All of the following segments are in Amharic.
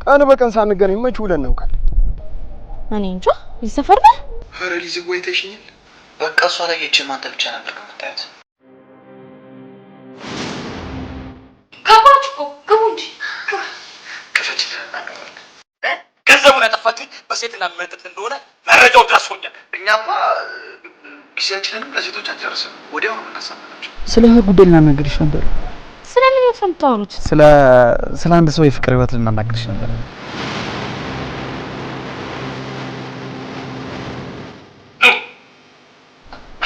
ቀን በቀን ሳንገናኝ መች ውለን እናውቃል? እኔ እንጃ ይሰፈር ነው። ኧረ ሊዝግ ወይተሽኝ በቃ እሷ ላይ አንተ ብቻ ነበር የምታያት። ገባች እኮ ግቡ እንጂ ክፈች። ገንዘቡን ያጠፋችሁኝ በሴትና መጠጥ እንደሆነ መረጃው ደርሶኛል። እኛማ ጊዜያችንንም ለሴቶች አንጨርስም፣ ወዲያው ነው የምናሳምናቸው። ስለ ጉዳይ ልናናግርሽ ነበር። ስለ ምን የምታወሩት? ስለ አንድ ሰው የፍቅር ህይወት ልናናግርሽ ነበር።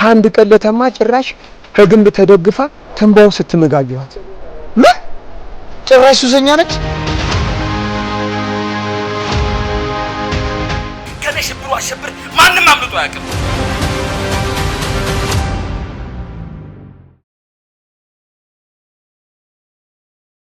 አንድ ቀን ለተማ ጭራሽ ከግንብ ተደግፋ ተንባው ስትመጋገባት ጭራሽ ሱሰኛ ነች። ከነሽ ብሩ አሸብር ማንም አምልጦ አያውቅም።